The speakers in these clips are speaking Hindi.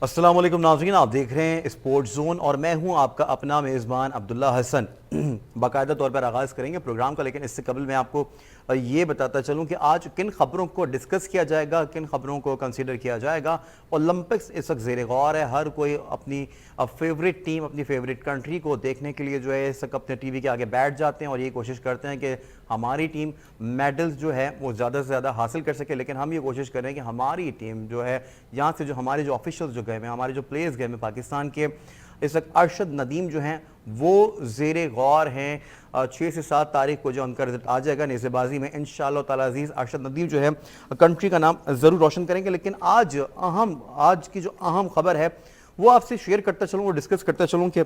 अस्सलाम वालेकुम नाज़रीन, आप देख रहे हैं स्पोर्ट्स जोन और मैं हूं आपका अपना मेज़बान अब्दुल्ला हसन। बाकायदा तौर पर आगाज़ करेंगे प्रोग्राम का, लेकिन इससे कबल मैं आपको ये बताता चलूं कि आज किन खबरों को डिस्कस किया जाएगा, किन खबरों को कंसीडर किया जाएगा। ओलंपिक्स इस वक्त ज़ेर गौर है। हर कोई अपनी फेवरेट टीम, अपनी फेवरेट कंट्री को देखने के लिए जो है इस वक्त अपने टीवी के आगे बैठ जाते हैं और ये कोशिश करते हैं कि हमारी टीम मेडल्स जो है वो ज़्यादा से ज़्यादा हासिल कर सके। लेकिन हम ये कोशिश कर रहे हैं कि हमारी टीम जो है यहाँ से जो हमारे जो ऑफिशियल्स जो गए हैं, हमारे जो प्लेयर्स गए हैं पाकिस्तान के, इस वक्त अरशद नदीम जो हैं वो ज़ेर गौर हैं। 6 से 7 तारीख को जो उनका रिजल्ट आ जाएगा नेज़ेबाजी में, इंशाअल्लाह ताला अजीज़ अरशद नदीम जो है कंट्री का नाम ज़रूर रोशन करेंगे। लेकिन आज की जो अहम खबर है वो आपसे शेयर करता चलूँ, वो डिस्कस करता चलूँ कि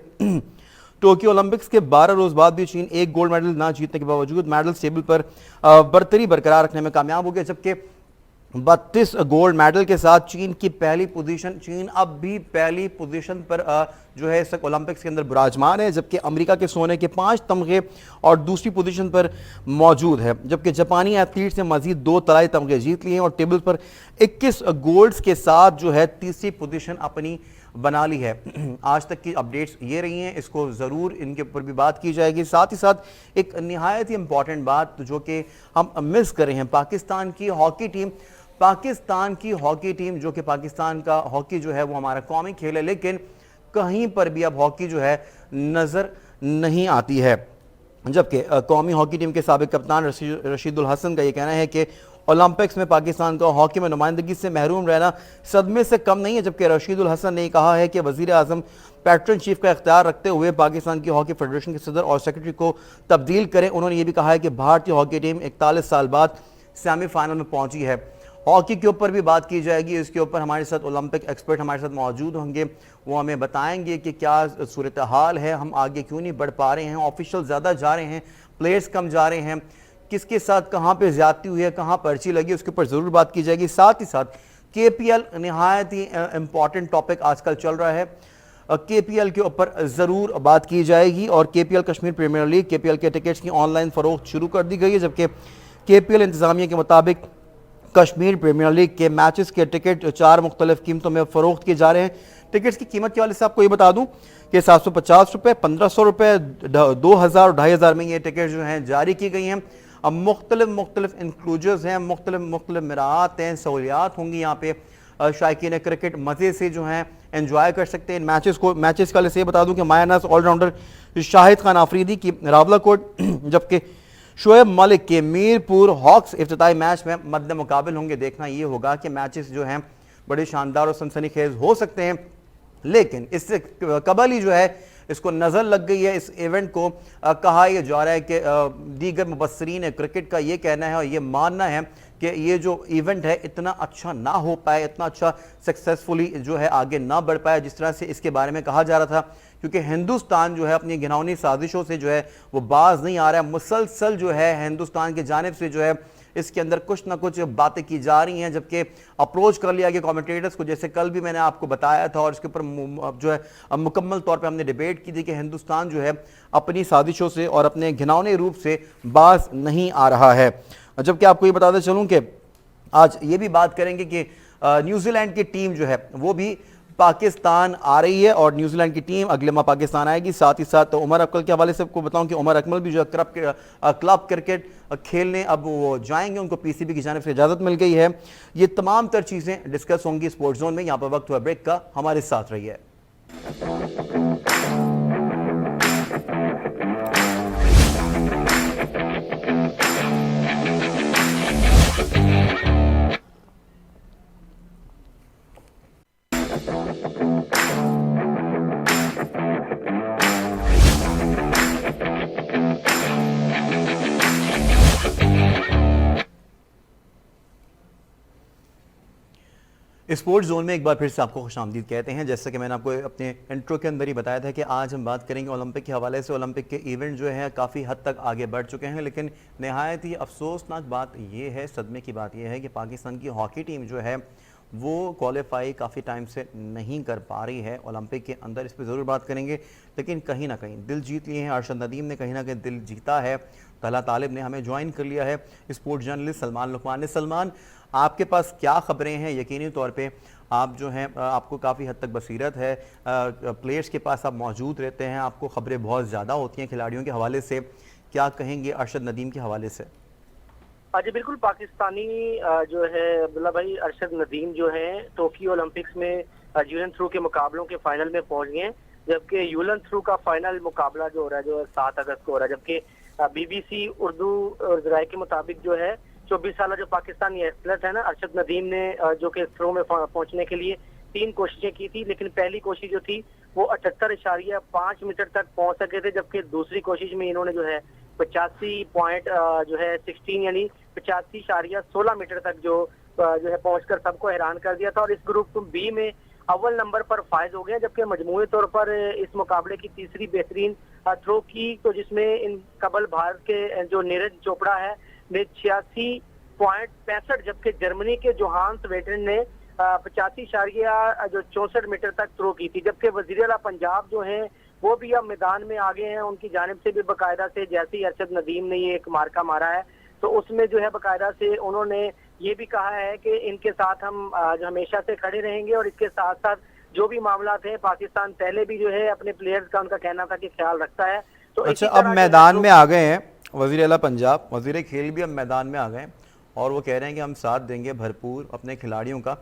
टोक्यो ओलंपिक्स के 12 रोज बाद भी चीन एक गोल्ड मेडल ना जीतने के बावजूद मेडल टेबल पर बरतरी बरकरार रखने में कामयाब हो गया। जबकि 32 गोल्ड मेडल के साथ चीन की पहली पोजीशन, चीन अब भी पहली पोजीशन पर जो है इस ओलंपिक्स के अंदर विराजमान है। जबकि अमेरिका के सोने के 5 तमगे और दूसरी पोजीशन पर मौजूद है। जबकि जापानी एथलीट्स ने मजीद 2 तलाई तमगे जीत लिए हैं और टेबल पर 21 गोल्ड्स के साथ जो है तीसरी पोजीशन अपनी बना ली है। आज तक की अपडेट्स ये रही हैं, इसको ज़रूर इनके ऊपर भी बात की जाएगी। साथ ही साथ एक निहायत ही इंपॉर्टेंट बात जो कि हम मिस कर रहे हैं, पाकिस्तान की हॉकी टीम जो कि पाकिस्तान का हॉकी जो है वो हमारा कौमी खेल है, लेकिन कहीं पर भी अब हॉकी जो है नज़र नहीं आती है। जबकि कौमी हॉकी टीम के साबिक कप्तान रशीदुल हसन का ये कहना है कि ओलंपिक्स में पाकिस्तान का हॉकी में नुमाइंदगी से महरूम रहना सदमे से कम नहीं है। जबकि रशीदुल हसन ने कहा है कि वज़ीर आज़म पैट्रन चीफ का इख्तियार रखते हुए पाकिस्तान की हॉकी फेडरेशन के सदर और सेक्रेटरी को तब्दील करें। उन्होंने ये भी कहा है कि भारतीय हॉकी टीम 41 साल बाद सेमीफाइनल में पहुंची है। हॉकी के ऊपर भी बात की जाएगी, इसके ऊपर हमारे साथ ओलंपिक एक्सपर्ट हमारे साथ मौजूद होंगे, वो हमें बताएंगे कि क्या सूरत हाल है, हम आगे क्यों नहीं बढ़ पा रहे हैं, ऑफिशियल ज़्यादा जा रहे हैं, प्लेयर्स कम जा रहे हैं, किसके साथ कहाँ पे ज्यादती हुई है, कहाँ पर्ची लगी, उसके ऊपर ज़रूर बात की जाएगी। साथ ही साथ केपीएल निहायत ही इंपॉर्टेंट टॉपिक आजकल चल रहा है, केपीएल के ऊपर ज़रूर बात की जाएगी। और KPL Kashmir premier league, KPL के टिकट्स की ऑनलाइन फ़रोख्त शुरू कर दी गई है। जबकि केपीएल इंतज़ामिया के मुताबिक कश्मीर प्रीमियर लीग के मैचेस के टिकट 4 मुख्तलिफ कीमतों में फ़रोख्त किए जा रहे हैं। टिकट्स की कीमत के वाले से आपको ये बता दूं कि 750 रुपये, 1500 रुपये, 2000 और 2500 में ये टिकट जो हैं जारी की गई हैं। अब मुख्तलिफ इंक्लूजर्स हैं, मुख्तलिफ मराहत हैं, सहूलियात होंगी यहाँ पे। शायकीन क्रिकेट मज़े से जो हैं एंजॉय कर सकते हैं इन मैचेस का से बता दूं कि मायानाज ऑलराउंडर शाहिद खान आफरीदी की रावलाकोट, जबकि शोएब मलिक के मीरपुर हॉक्स इफ्तिताई मैच में मद्दे मुकाबिल होंगे। देखना ये होगा कि मैचेस जो हैं बड़े शानदार और सनसनीखेज हो सकते हैं, लेकिन इससे कबल ही जो है इसको नज़र लग गई है इस इवेंट को। कहा यह जा रहा है कि दीगर मुबस्सरीन क्रिकेट का ये कहना है और ये मानना है कि ये जो इवेंट है इतना अच्छा ना हो पाए, इतना अच्छा सक्सेसफुली जो है आगे ना बढ़ पाए जिस तरह से इसके बारे में कहा जा रहा था, क्योंकि हिंदुस्तान जो है अपनी घिनौनी साजिशों से जो है वो बाज नहीं आ रहा है। मुसलसल जो है हिंदुस्तान की जानिब से जो है इसके अंदर कुछ ना कुछ बातें की जा रही हैं। जबकि अप्रोच कर लिया गया कमेंटेटर्स को, जैसे कल भी मैंने आपको बताया था और इसके ऊपर जो है मुकम्मल तौर पे हमने डिबेट की थी कि हिंदुस्तान जो है अपनी साजिशों से और अपने घिनौने रूप से बाज नहीं आ रहा है। जबकि आपको ये बताते चलूँ कि आज ये भी बात करेंगे कि न्यूजीलैंड की टीम जो है वो भी पाकिस्तान आ रही है और न्यूजीलैंड की टीम अगले माह पाकिस्तान आएगी। साथ ही साथ उमर अकमल के हवाले से आपको बताऊं कि उमर अकमल भी जो क्लब क्रिकेट खेलने अब वो जाएंगे, उनको पीसीबी की जानिब से इजाज़त मिल गई है। ये तमाम तर चीज़ें डिस्कस होंगी स्पोर्ट्स जोन में। यहाँ पर वक्त हुआ ब्रेक का, हमारे साथ रहिए। स्पोर्ट्स जोन में एक बार फिर से आपको खुशामदीद कहते हैं। जैसे कि मैंने आपको अपने इंट्रो के अंदर ही बताया था कि आज हम बात करेंगे ओलंपिक के हवाले से। ओलंपिक के इवेंट जो है काफ़ी हद तक आगे बढ़ चुके हैं, लेकिन नहायत ही अफसोसनाक बात यह है, सदमे की बात यह है कि पाकिस्तान की हॉकी टीम जो है वो क्वालिफाई काफ़ी टाइम से नहीं कर पा रही है ओलंपिक के अंदर। इस पर ज़रूर बात करेंगे, लेकिन कहीं ना कहीं दिल जीत लिए हैं। अरशद नदीम ने कहीं ना कहीं दिल जीता है। तला तालिब ने हमें ज्वाइन कर लिया है, स्पोर्ट्स जर्नलिस्ट सलमान लुकमान ने। सलमान, आपके पास क्या खबरें हैं? यकीनी तौर पे आप जो हैं आपको काफ़ी हद तक बसीरत है, प्लेयर्स के पास आप मौजूद रहते हैं, आपको खबरें बहुत ज़्यादा होती हैं खिलाड़ियों के हवाले से, क्या कहेंगे अरशद नदीम के हवाले से? जी बिल्कुल, पाकिस्तानी जो है अब्दुल्ला भाई, अरशद नदीम जो है टोक्यो ओलंपिक्स में यूलन थ्रू के मुकाबलों के फाइनल में पहुंच गए हैं, जबकि यूलन थ्रू का फाइनल मुकाबला जो हो रहा है जो 7 अगस्त को हो रहा है, जबकि बीबीसी उर्दू और जराये के मुताबिक जो है 24 साल जो पाकिस्तानी एथलीट है ना अरशद नदीम ने जो कि थ्रो में पहुंचने के लिए 3 कोशिशें की थी, लेकिन पहली कोशिश जो थी वो 78.5 मीटर तक पहुंच सके थे, जबकि दूसरी कोशिश में इन्होंने जो है 85 पॉइंट जो है 16 यानी 85.16 मीटर तक जो है पहुंचकर सबको हैरान कर दिया था, और इस ग्रुप बी में अव्वल नंबर पर फायज हो गए, जबकि मजमूई तौर पर इस मुकाबले की तीसरी बेहतरीन थ्रो की, तो जिसमें इन कबल भारत के जो नीरज चोपड़ा है ने 86.65, जबकि जर्मनी के जोहान्स वेटरन ने 85.64 मीटर तक थ्रो की थी, जबकि वजीर आला पंजाब जो है वो भी अब मैदान में आगे हैं, उनकी जानिब से भी बाकायदा से जैसे ही अरशद नदीम ने ये एक मार्का मारा है तो उसमें जो है बाकायदा से उन्होंने ये भी कहा है कि इनके साथ हम जो हमेशा से खड़े रहेंगे, और इसके साथ साथ जो भी मामला थे पाकिस्तान पहले भी जो है अपने प्लेयर्स का उनका कहना था कि ख्याल रखता है। तो अच्छा, अब मैदान में आ गए हैं वजीर आला पंजाब, वजीर खेल भी अब मैदान में आ गए हैं और वो कह रहे हैं कि हम साथ देंगे भरपूर अपने खिलाड़ियों का,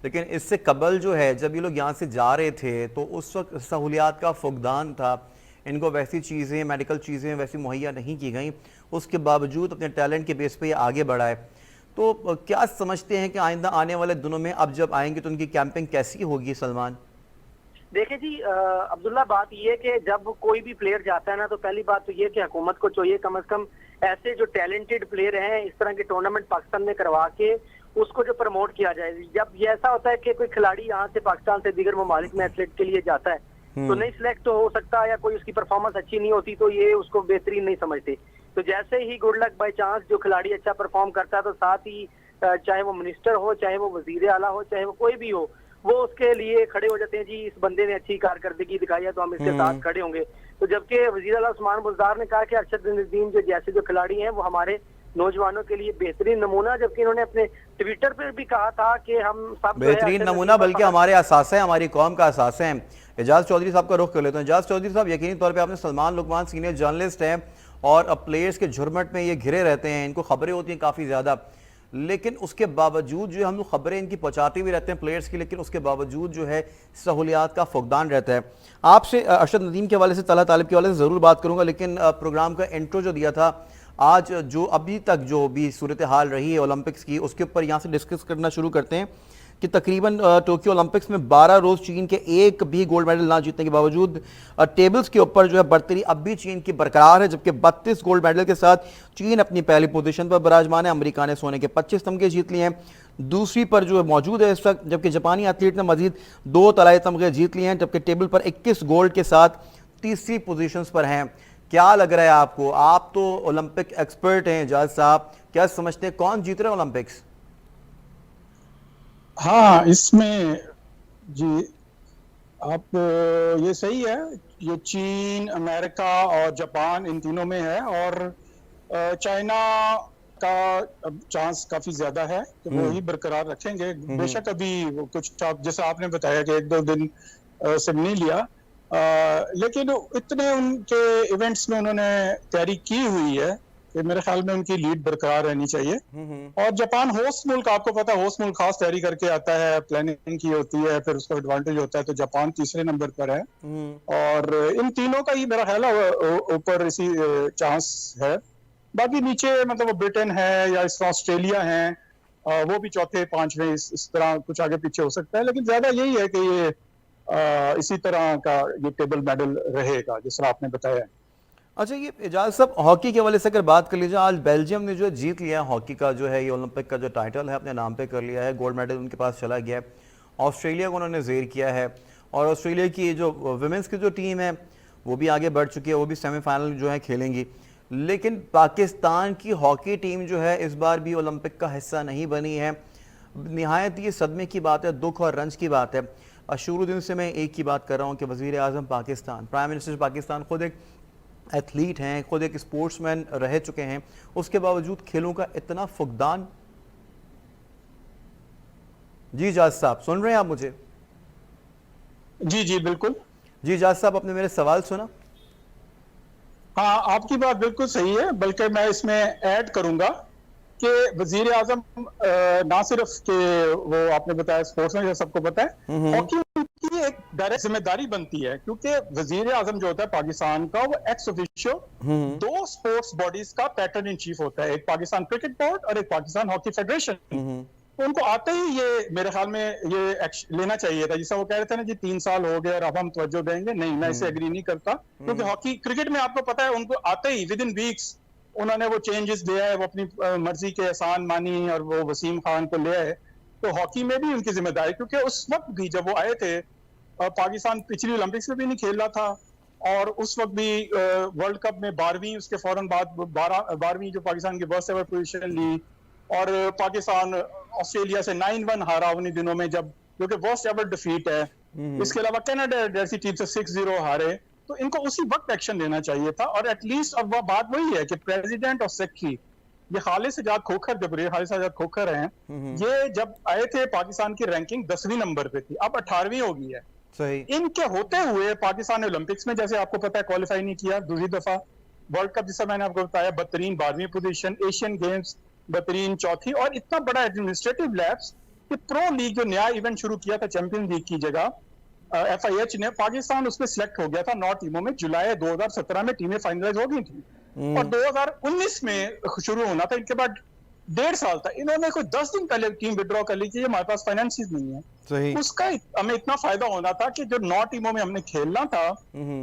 लेकिन इससे कबल जो है जब ये लोग यहाँ से जा रहे थे तो उस वक्त सहूलियात का फुकदान था, इनको वैसी चीज़ें मेडिकल चीज़ें वैसी मुहैया नहीं की गई, उसके बावजूद अपने टैलेंट के बेस पे ये आगे बढ़ाए। तो क्या समझते हैं कि आइंदा आने वाले दिनों में अब जब आएंगे तो उनकी कैंपिंग कैसी होगी सलमान? देखिए जी अब्दुल्ला, बात ये है कि जब कोई भी प्लेयर जाता है ना तो पहली बात तो ये कि हुकूमत को चाहिए कम से कम ऐसे जो टैलेंटेड प्लेयर हैं इस तरह के टूर्नामेंट पाकिस्तान में करवा के उसको जो प्रमोट किया जाए। जब ये ऐसा होता है कि कोई खिलाड़ी यहाँ से पाकिस्तान से दीगर ममालिक में एथलीट के लिए जाता है तो नहीं सिलेक्ट तो हो सकता, या कोई उसकी परफॉर्मेंस अच्छी नहीं होती तो ये उसको बेहतरीन नहीं समझते, तो जैसे ही गुड लक बाय चांस जो खिलाड़ी अच्छा परफॉर्म करता है तो साथ ही चाहे वो मिनिस्टर हो, चाहे वो वजीर आला हो, चाहे वो कोई भी हो, वो उसके लिए खड़े हो जाते हैं, जी इस बंदे ने अच्छी कारकर्दगी दिखाई है तो हम इसके साथ खड़े होंगे। तो जबकि वजीर आला उस्मान बुज़दार ने कहा कि अरशद नदीम जो जैसे जो खिलाड़ी हैं वो हमारे नौजवानों के लिए बेहतरीन नमूना, जबकि इन्होंने अपने ट्विटर पर भी कहा था कि हम सब बेहतरीन नमूना बल्कि हमारे असासे हैं, हमारी कौम का असासे हैं। एजाज चौधरी साहब का रुख कर लेते हैं। एजाज चौधरी साहब, यकीनी तौर पे आपने सलमान लुकमान सीनियर जर्नलिस्ट हैं और प्लेयर्स के झुरमट में ये घिरे रहते हैं, इनको खबरें होती हैं काफ़ी ज़्यादा, लेकिन उसके बावजूद जो है हम लोग खबरें इनकी पहुँचाते भी रहते हैं प्लेयर्स की, लेकिन उसके बावजूद जो है सहूलियात का फुकदान रहता है। आपसे अरशद नदीम के हवाले से, तला तालिब के हवाले से ज़रूर बात करूँगा, लेकिन प्रोग्राम का इंट्रो जो दिया था आज जो अभी तक जो भी सूरत हाल रही है ओलंपिक्स की उसके ऊपर यहाँ से डिस्कस करना शुरू करते हैं कि तकरीबन टोक्यो ओलंपिक्स में 12 रोज़ चीन के एक भी गोल्ड मेडल ना जीतने के बावजूद टेबल्स के ऊपर जो है बढ़तरी अब भी चीन की बरकरार है, जबकि 32 गोल्ड मेडल के साथ चीन अपनी पहली पोजीशन पर विराजमान है। अमेरिका ने सोने के 25 तमगे जीत लिए हैं, दूसरी पर जो है मौजूद है इस वक्त, जबकि जापानी एथलीट ने मजीद 2 तलाई तमगे जीत लिए हैं, जबकि टेबल पर 21 गोल्ड के साथ तीसरी पोजीशन पर हैं। क्या लग रहा है आपको? आप तो ओलंपिक एक्सपर्ट हैं एजाज साहब, क्या समझते हैं कौन जीत रहा है ओलंपिक्स? हाँ, इसमें जी आप ये सही है, ये चीन, अमेरिका और जापान इन तीनों में है, और चाइना का अब चांस काफी ज्यादा है कि वो ही बरकरार रखेंगे। बेशक अभी वो कुछ जैसा आपने बताया कि 1-2 दिन से नहीं लिया, लेकिन इतने उनके इवेंट्स में उन्होंने तैयारी की हुई है कि मेरे ख्याल में उनकी लीड बरकरार रहनी चाहिए। और जापान होस्ट मुल्क, आपको पता है होस्ट मुल्क खास तैयारी करके आता है, प्लानिंग की होती है, फिर उसका एडवांटेज होता है, तो जापान तीसरे नंबर पर है और इन तीनों का ही मेरा ख्याल है ऊपर इसी चांस है। बाकी नीचे मतलब ब्रिटेन है या इस तरह ऑस्ट्रेलिया है, वो भी चौथे पांचवें इस तरह कुछ आगे पीछे हो सकता है, लेकिन ज्यादा यही है कि ये इसी तरह का ये टेबल मेडल रहेगा जिस तरह आपने बताया। अच्छा, ये एजाज साहब हॉकी के हवाले से अगर बात कर लीजिए, आज बेल्जियम ने जो है जीत लिया है हॉकी का जो है ये ओलंपिक का जो टाइटल है अपने नाम पे कर लिया है, गोल्ड मेडल उनके पास चला गया है। ऑस्ट्रेलिया को उन्होंने ज़ेर किया है और ऑस्ट्रेलिया की जो वुमेंस की जो टीम है वो भी आगे बढ़ चुकी है, वो भी सेमीफाइनल जो है खेलेंगी, लेकिन पाकिस्तान की हॉकी टीम जो है इस बार भी ओलंपिक का हिस्सा नहीं बनी है। निहायत ये सदमे की बात है, दुख और रंज की बात है। शुरू दिन से मैं एक ही बात कर रहा हूँ कि वज़ीर आज़म पाकिस्तान, प्राइम मिनिस्टर पाकिस्तान खुद एक एथलीट हैं, खुद एक स्पोर्ट्समैन रह चुके हैं, उसके बावजूद खेलों का इतना फुकदान। जी जाज साहब, सुन रहे हैं आप मुझे? जी जी बिल्कुल। जी जाज साहब, आपने मेरे सवाल सुना? हाँ, आपकी बात बिल्कुल सही है, बल्कि मैं इसमें ऐड करूंगा कि वजीर आजम ना सिर्फ के वो आपने बताया स्पोर्ट्स में, जो सबको पता है, हॉकी की एक डायरेक्ट जिम्मेदारी बनती है, क्योंकि वजीर आजम जो होता है पाकिस्तान का, वो एक्स ऑफिशियो दो स्पोर्ट्स बॉडीज का पैटर्न इन चीफ होता है, एक पाकिस्तान क्रिकेट बोर्ड और एक पाकिस्तान हॉकी फेडरेशन। तो उनको आते ही ये मेरे ख्याल में ये लेना चाहिए था, जिससे वो कह रहे थे ना जी 3 साल हो गए और अब हम तवज्जो देंगे, नहीं, मैं इसे एग्री नहीं करता, क्योंकि हॉकी क्रिकेट में आपको पता है उनको आते ही विद इन वीक्स उन्होंने वो चेंजेस दिया है, वो अपनी मर्जी के एहसान मानी और वो वसीम खान को ले आए। तो हॉकी में भी उनकी जिम्मेदारी, क्योंकि उस वक्त भी जब वो आए थे पाकिस्तान पिछली ओलंपिक्स में भी नहीं खेल रहा था, और उस वक्त भी वर्ल्ड कप में 12वीं, उसके फौरन बाद 12वीं जो पाकिस्तान की वर्स्ट एवर पोजीशन ली, और पाकिस्तान ऑस्ट्रेलिया से 9-1 हारा उन्हीं दिनों में, जब जो कि वर्स्ट एवर डिफीट है। इसके अलावा कनाडा जैसी टीम से 6-0 हारे। तो इनको उसी वक्त एक्शन लेना चाहिए था, और एटलीस्ट अब वह बात वही है कि प्रेसिडेंट और सेक्रेटरी, ये खालिद आजाद खोखर, जब खालिद आजाद खोखर हैं, ये जब आए थे पाकिस्तान की रैंकिंग 10वीं नंबर पे थी, अब 18वीं हो गई है। सही। इनके होते हुए पाकिस्तान ने ओलंपिक्स में, जैसे आपको पता है, क्वालिफाई नहीं किया दूसरी दफा। वर्ल्ड कप जिससे मैंने आपको बताया बदतरीन 12वीं पोजीशन, एशियन गेम्स बदतरीन चौथी, और इतना बड़ा एडमिनिस्ट्रेटिव लैप्स कि प्रो लीग जो नया इवेंट शुरू किया था चैंपियन लीग की जगह, FIH ने, पाकिस्तान उसमें सिलेक्ट हो गया था 9 टीमों में। जुलाई 2017 में टीमें फाइनलाइज हो गई थी, और 2019 में शुरू होना था। इनके बाद 1.5 साल था, इन्होंने कोई 10 दिन पहले टीम विड्रॉ कर ली कि हमारे पास फाइनेंसिस नहीं है। सही। उसका हमें इतना फायदा होना था कि जो 9 टीमों में हमने खेलना था,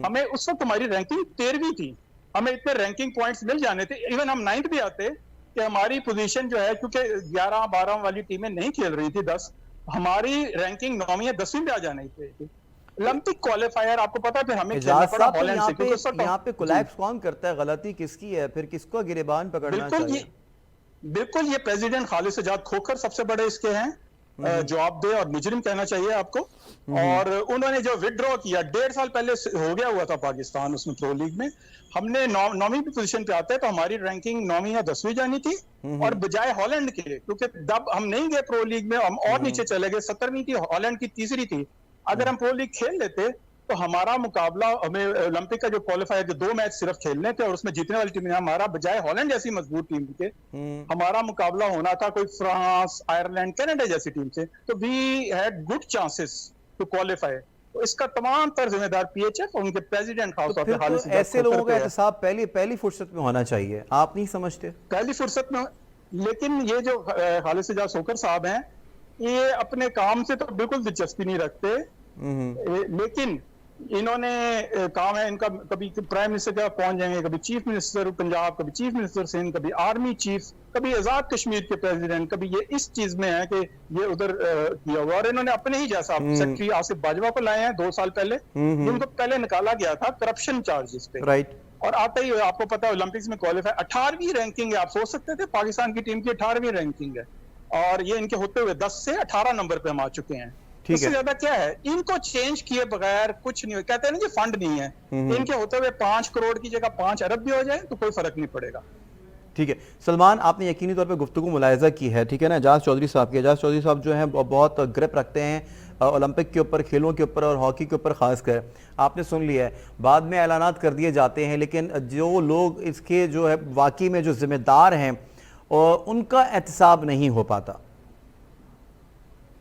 हमें उस वक्त हमारी रैंकिंग 13वीं थी, हमें इतने रैंकिंग पॉइंट्स मिल जाने थे, इवन हम 9th भी आते कि हमारी पोजीशन जो है, क्योंकि 11-12 वाली टीमें नहीं खेल रही थी, 10, हमारी रैंकिंग 9वीं या 10वीं पे आ जानी थी। ओलंपिक क्वालिफायर आपको पता है, फिर हमें खेलना एजाज पड़ा साहब, तो हॉलैंड से, यहाँ पे कोलैप्स कौन करता है? गलती किसकी है? फिर किसको गिरेबान पकड़ना चाहिए? बिल्कुल ये प्रेसिडेंट खालिद आजाद खोखर सबसे बड़े इसके हैं जवाब दे और मुजरिम कहना चाहिए आपको। और उन्होंने जो विड्रॉ किया 1.5 साल पहले हो गया हुआ था पाकिस्तान उसमें प्रो लीग में, हमने 9वीं पोजीशन पे आते हैं, तो हमारी रैंकिंग 9वीं या 10वीं जानी थी, और बजाय हॉलैंड के, क्योंकि जब हम नहीं गए प्रो लीग में, हम और नीचे चले गए, 17वीं थी, हॉलैंड की 3री थी। अगर हम प्रो लीग खेल लेते तो हमारा मुकाबला, हमें ओलंपिक का जो क्वालिफायर, जो 2 मैच सिर्फ खेलने थे और उसमें जीतने वाली टीम, हमारा बजाय हॉलैंड जैसी मजबूत टीम के हमारा मुकाबला होना था कोई फ्रांस, आयरलैंड, कनाडा जैसी टीम से, तो we had good chances to qualify. तो इसका तमाम तर जिम्मेदार PHF और उनके प्रेसिडेंट खास तौर पे तो ऐसे लोगों का एहतसाब पहली फुर्सत में होना चाहिए, आप नहीं समझते? पहली फुर्सत में। लेकिन ये जो खालिद आजाद खोखर साहब हैं, ये अपने काम से तो बिल्कुल दिलचस्पी नहीं रखते, लेकिन इन्होंने काम है इनका, कभी प्राइम मिनिस्टर के पहुंच जाएंगे, कभी चीफ मिनिस्टर पंजाब, कभी चीफ मिनिस्टर सिंध, कभी आर्मी चीफ, कभी आजाद कश्मीर के प्रेसिडेंट, कभी ये इस चीज में है कि ये उधर किया हुआ। और इन्होंने अपने ही जैसा सेक्रेटरी आसिफ बाजवा को लाए हैं 2 साल पहले, जिनको पहले निकाला गया था करप्शन चार्जेस पे, राइट। और आते ही आपको पता है ओलंपिक्स में क्वालिफाई 18वीं रैंकिंग है। आप सोच सकते थे पाकिस्तान की टीम की 18वीं रैंकिंग है, और ये इनके होते हुए 10 से 18 नंबर पे हम आ चुके हैं। इससे ज्यादा क्या है, इनको चेंज किए बगैर कुछ नहीं हो, कहते हैं ना कि फंड नहीं है, इनके होते हुए 5 करोड़ की जगह 5 अरब भी हो जाए तो कोई फर्क नहीं पड़ेगा। ठीक है सलमान, आपने यकीनी तौर पे गुफ्तगू मुलायजा की है, ठीक है ना, एजाज चौधरी साहब की। एजाज चौधरी साहब जो हैं बहुत ग्रिप रखते हैं ओलंपिक के ऊपर, खेलों के ऊपर और हॉकी के ऊपर खासकर। आपने सुन लिया है, बाद में ऐलानात कर दिए जाते हैं, लेकिन जो लोग इसके जो है वाकई में जो जिम्मेदार हैं उनका एहतसाब नहीं हो पाता।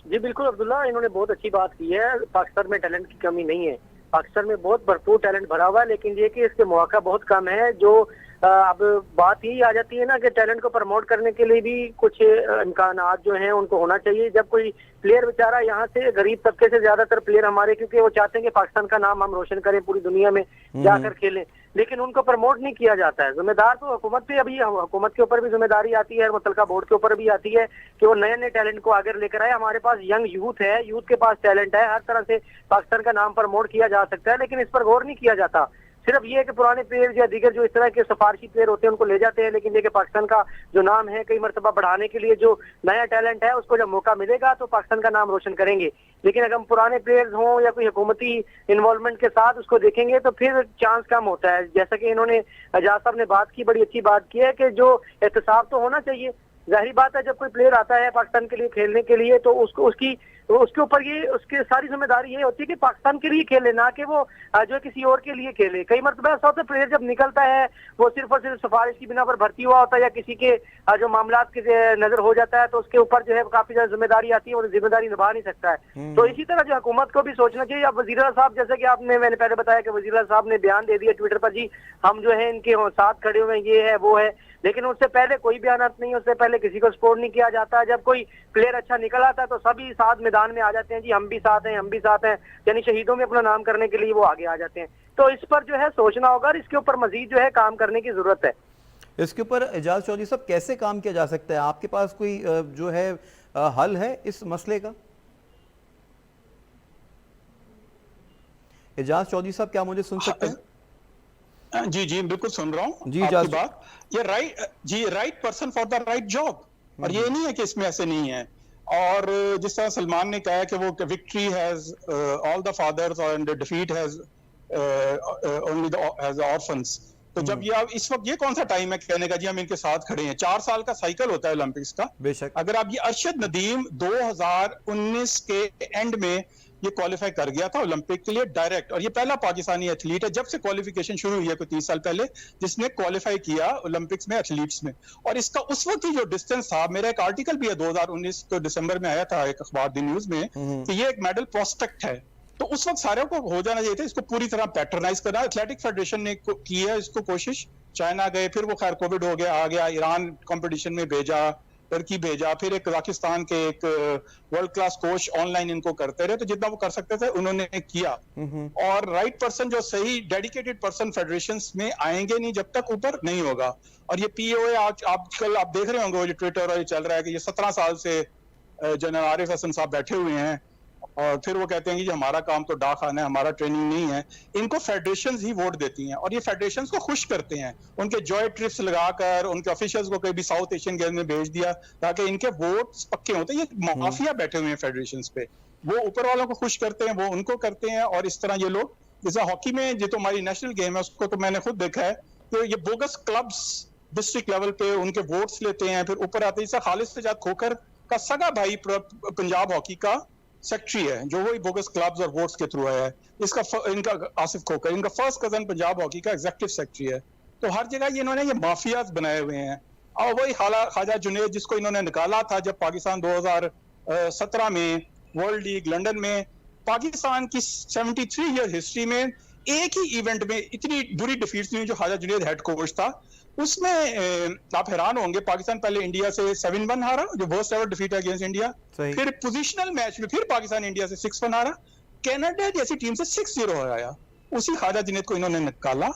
जी बिल्कुल अब्दुल्ला, इन्होंने बहुत अच्छी बात की है। पाकिस्तान में टैलेंट की कमी नहीं है, पाकिस्तान में बहुत भरपूर टैलेंट भरा हुआ है, लेकिन ये कि इसके मौका बहुत कम है। जो अब बात यही आ जाती है ना कि टैलेंट को प्रमोट करने के लिए भी कुछ इम्कानात जो हैं उनको होना चाहिए। जब कोई प्लेयर बेचारा यहाँ से गरीब तबके से ज्यादातर प्लेयर हमारे, क्योंकि वो चाहते हैं कि पाकिस्तान का नाम हम रोशन करें, पूरी दुनिया में जाकर खेलें, लेकिन उनको प्रमोट नहीं किया जाता है। जिम्मेदार तो हुकूमत पे, अभी हुकूमत के ऊपर भी जिम्मेदारी आती है, मुतलका बोर्ड के ऊपर भी आती है कि वो नए नए टैलेंट को आगे लेकर आए। हमारे पास यंग यूथ है, यूथ के पास टैलेंट है, हर तरह से पाकिस्तान का नाम प्रमोट किया जा सकता है, लेकिन इस पर गौर नहीं किया जाता। सिर्फ ये कि पुराने प्लेयर या दीगर जो इस तरह के सिफारशी प्लेयर होते हैं उनको ले जाते हैं, लेकिन ये कि पाकिस्तान का जो नाम है कई मरतबा बढ़ाने के लिए जो नया टैलेंट है उसको जब मौका मिलेगा तो पाकिस्तान का नाम रोशन करेंगे। लेकिन अगर हम पुराने प्लेयर्स हों या कोई हुकूमती इन्वॉल्वमेंट के साथ उसको देखेंगे तो फिर चांस कम होता है। जैसा कि इन्होंने एजाज साहब ने बात की, बड़ी अच्छी बात की है कि जो एहतसाब तो होना चाहिए, जाहिर बात है जब कोई प्लेयर आता है पाकिस्तान के लिए खेलने के लिए तो उसके ऊपर ये उसकी सारी जिम्मेदारी ये होती है कि पाकिस्तान के लिए खेले, ना कि वो जो है किसी और के लिए खेले। कई मरतबा ऐसा होता है प्लेयर जब निकलता है वो सिर्फ और सिर्फ सिफारिश की बिना पर भर्ती हुआ होता है या किसी के जो मामलात के नजर हो जाता है तो उसके ऊपर जो है काफी ज्यादा जिम्मेदारी आती है और जिम्मेदारी निभा नहीं सकता है। तो इसी तरह जो हुकूमत को भी सोचना चाहिए। अब वजीर साहब, जैसे कि मैंने पहले बताया कि वजीर साहब ने बयान दे दिया ट्विटर पर, जी हम जो है इनके साथ खड़े हुए हैं, ये है वो है, लेकिन उससे पहले कोई बयान नहीं, उससे पहले किसी को सपोर्ट नहीं किया जाता। जब कोई प्लेयर अच्छा निकल आता है तो सभी साथ मैदान में आ जाते हैं, जी हम भी साथ हैं, हम भी साथ हैं, यानी शहीदों में अपना नाम करने के लिए वो आगे आ जाते हैं। तो इस पर जो है सोचना होगा और इसके ऊपर मजीद जो है काम करने की जरूरत है। इसके ऊपर एजाज चौधरी साहब कैसे काम किया जा सकता है? आपके पास कोई जो है हल है इस मसले का? एजाज चौधरी साहब क्या मुझे सुन सकते हैं? जी जी बिल्कुल सुन रहा हूँ जी, आपकी बात। ये right person for the right job, और ये नहीं है कि इसमें ऐसे नहीं है। और जिस तरह सलमान ने कहा कि वो victory has all the fathers and defeat has only the orphans. तो जब ये आप इस वक्त, ये कौन सा टाइम है कहने का जी हम इनके साथ खड़े हैं? 4 साल का साइकिल होता है ओलंपिक्स का। बेशक। अगर आप ये अरशद नदीम 2019 के एंड में ये क्वालिफाई कर गया था ओलंपिक के लिए डायरेक्ट, और ये पहला पाकिस्तानी एथलीट है जब से क्वालिफिकेशन शुरू हुई है कोई 30 साल पहले जिसने क्वालिफाई किया ओलंपिक्स में एथलीट्स में। और इसका उस वक्त ही जो डिस्टेंस था, मेरा एक आर्टिकल भी है 2019 को दिसंबर में आया था एक अखबार दी न्यूज में कि ये एक मेडल प्रोस्पेक्ट है। तो उस वक्त सारे को हो जाना चाहिए था, इसको पूरी तरह पैटर्नाइज करना। एथलेटिक फेडरेशन ने की है इसको कोशिश, चाइना गए, फिर वो खैर कोविड हो गया, आ गया, ईरान कंपटीशन में भेजा, टर्की भेजा, फिर एक कजाकिस्तान के एक वर्ल्ड क्लास कोच ऑनलाइन इनको करते रहे। तो जितना वो कर सकते थे उन्होंने किया। और राइट पर्सन, जो सही डेडिकेटेड पर्सन फेडरेशंस में आएंगे नहीं जब तक ऊपर नहीं होगा। और ये पीओए आजकल आप देख रहे होंगे वो जो ट्विटर और ये चल रहा है कि ये 17 साल से जनरल आरिफ हसन साहब बैठे हुए हैं और फिर वो कहते हैं कि हमारा काम तो डा खाना है, हमारा ट्रेनिंग नहीं है। इनको फेडरेशंस ही वोट देती हैं और ये फेडरेशंस को खुश करते हैं, उनके जॉय ट्रिप्स लगाकर उनके ऑफिशियल्स को कभी साउथ एशियन गेम्स में भेज दिया ताकि इनके वोट्स पक्के होते हैं। ये माफिया बैठे हुए हैं फेडरेशंस पे, वो ऊपर वालों को खुश करते हैं, वो उनको करते हैं। और इस तरह ये लोग, जैसे हॉकी में जो तो हमारी नेशनल गेम है उसको तो मैंने खुद देखा है, तो ये बोगस क्लब्स डिस्ट्रिक्ट लेवल पे उनके वोट्स लेते हैं, फिर ऊपर आते हैं। खालिद सजाद खोखर का सगा भाई पंजाब हॉकी का सेक्रेटरी है, जो वही बोगस क्लब्स और वोट्स के थ्रू आया है। इनका आसिफ खोखर, इनका फर्स्ट कजन पंजाब हॉकी का एग्जीक्यूटिव सेक्रेटरी है। तो हर जगह ये इन्होंने ये माफियाज बनाए हुए हैं। और वही ख्वाजा जुनैद जिसको इन्होंने निकाला था जब पाकिस्तान 2017 में वर्ल्ड लीग लंदन में, पाकिस्तान की 73 ईयर हिस्ट्री में एक ही इवेंट में इतनी बुरी डिफीट्स हुई जो ख्वाजा जुनैद हेड कोच था उसमें। आप हैरान होंगे, पाकिस्तान पहले इंडिया से 7-1 हारा, जो वर्स्ट एवर डिफीट है अगेंस्ट इंडिया। फिर पोजीशनल मैच में फिर पाकिस्तान इंडिया से 6-1 हारा, कनाडा जैसी टीम से 6-0 हराया। उसी ख्वाजा जुनैद को इन्होंने निकाला।